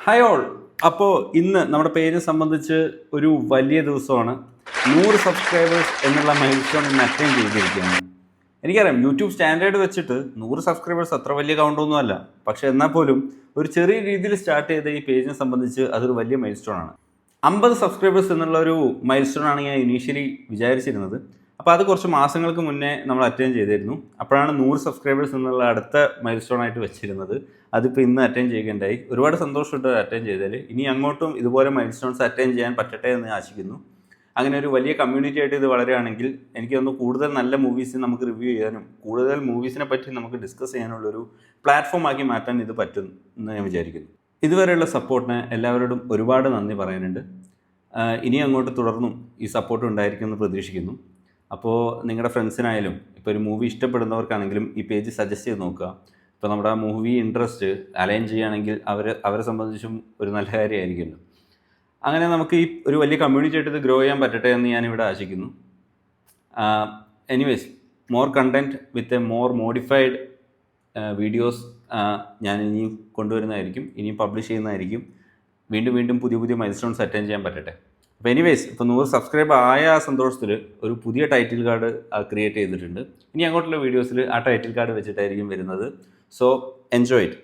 Hi all. അപ്പോൾ ഇന്ന് നമ്മുടെ പേരിനെ സംബന്ധിച്ച് ഒരു വലിയ ദിവസമാണ്. 100 സബ്സ്ക്രൈബേഴ്സ് എന്നുള്ള മൈൽ സ്റ്റോൺ ഇന്ന് അറ്റൈൻ ചെയ്തിരിക്കുകയാണ്. എനിക്കറിയാം യൂട്യൂബ് സ്റ്റാൻഡേർഡ് വെച്ചിട്ട് 100 സബ്സ്ക്രൈബേഴ്സ് അത്ര വലിയ കൗണ്ടൊന്നും അല്ല. പക്ഷേ എന്നാൽ പോലും ഒരു ചെറിയ രീതിയിൽ സ്റ്റാർട്ട് ചെയ്ത ഈ പേജിനെ സംബന്ധിച്ച് അതൊരു വലിയ മൈൽ സ്റ്റോൺ ആണ്. 50 സബ്സ്ക്രൈബേഴ്സ് എന്നുള്ള ഒരു മൈൽ സ്റ്റോൺ ആണ് ഞാൻ ഇനീഷ്യലി വിചാരിച്ചിരുന്നത്. അപ്പോൾ അത് കുറച്ച് മാസങ്ങൾക്ക് മുന്നേ നമ്മൾ അറ്റൈൻ ചെയ്തിരുന്നു. അപ്പോഴാണ് 100 സബ്സ്ക്രൈബേഴ്സ് എന്നുള്ള അടുത്ത മൈൽ സ്റ്റോൺ ആയിട്ട് വെച്ചിരുന്നത്. അതിപ്പോൾ ഇന്ന് അറ്റൈൻ ചെയ്യുകയുണ്ടായി. ഒരുപാട് സന്തോഷമുണ്ട് അറ്റൈൻ ചെയ്തതിൽ. ഇനി അങ്ങോട്ടും ഇതുപോലെ മൈൽ സ്റ്റോൺസ് അറ്റൈൻ ചെയ്യാൻ പറ്റട്ടെ എന്ന് ആശിക്കുന്നു. അങ്ങനെ ഒരു വലിയ കമ്മ്യൂണിറ്റി ആയിട്ട് ഇത് വളരുകയാണെങ്കിൽ എനിക്ക് തോന്നുന്നു കൂടുതൽ നല്ല മൂവീസ് നമുക്ക് റിവ്യൂ ചെയ്യാനും കൂടുതൽ മൂവീസിനെ പറ്റി നമുക്ക് ഡിസ്കസ് ചെയ്യാനുള്ളൊരു പ്ലാറ്റ്ഫോം ആക്കി മാറ്റാൻ ഇത് പറ്റും എന്ന് ഞാൻ വിചാരിക്കുന്നു. ഇതുവരെയുള്ള സപ്പോർട്ടിന് എല്ലാവരോടും ഒരുപാട് നന്ദി പറയാനുണ്ട്. ഇനി അങ്ങോട്ട് തുടർന്നും ഈ സപ്പോർട്ട് ഉണ്ടായിരിക്കുമെന്ന് പ്രതീക്ഷിക്കുന്നു. അപ്പോൾ നിങ്ങളുടെ ഫ്രണ്ട്സിനായാലും ഇപ്പോൾ ഒരു മൂവി ഇഷ്ടപ്പെടുന്നവർക്കാണെങ്കിലും ഈ പേജ് സജസ്റ്റ് ചെയ്ത് നോക്കുക. ഇപ്പോൾ നമ്മുടെ മൂവി ഇൻട്രസ്റ്റ് അലൈൻ ചെയ്യുകയാണെങ്കിൽ അവരെ സംബന്ധിച്ചും ഒരു നല്ല കാര്യമായിരിക്കുമല്ലോ. അങ്ങനെ നമുക്ക് ഈ ഒരു വലിയ കമ്മ്യൂണിറ്റി ആയിട്ട് ഇത് ഗ്രോ ചെയ്യാൻ പറ്റട്ടെ എന്ന് ഞാനിവിടെ ആശിക്കുന്നു. Anyways, more content with a more modified videos ഞാൻ ഇനിയും കൊണ്ടുവരുന്നതായിരിക്കും, ഇനിയും പബ്ലിഷ് ചെയ്യുന്നതായിരിക്കും. വീണ്ടും പുതിയ മൈൽ സ്റ്റോൺസ് അറ്റൈൻ ചെയ്യാൻ പറ്റട്ടെ. അപ്പോൾ എനിവേസ്, ഇപ്പോൾ 100 സബ്സ്ക്രൈബ് ആയ ആ സന്തോഷത്തിൽ ഒരു പുതിയ ടൈറ്റിൽ കാർഡ് ക്രിയേറ്റ് ചെയ്തിട്ടുണ്ട്. ഇനി അങ്ങോട്ടുള്ള വീഡിയോസിൽ ആ ടൈറ്റിൽ കാർഡ് വെച്ചിട്ടായിരിക്കും വരുന്നത്. So enjoy it.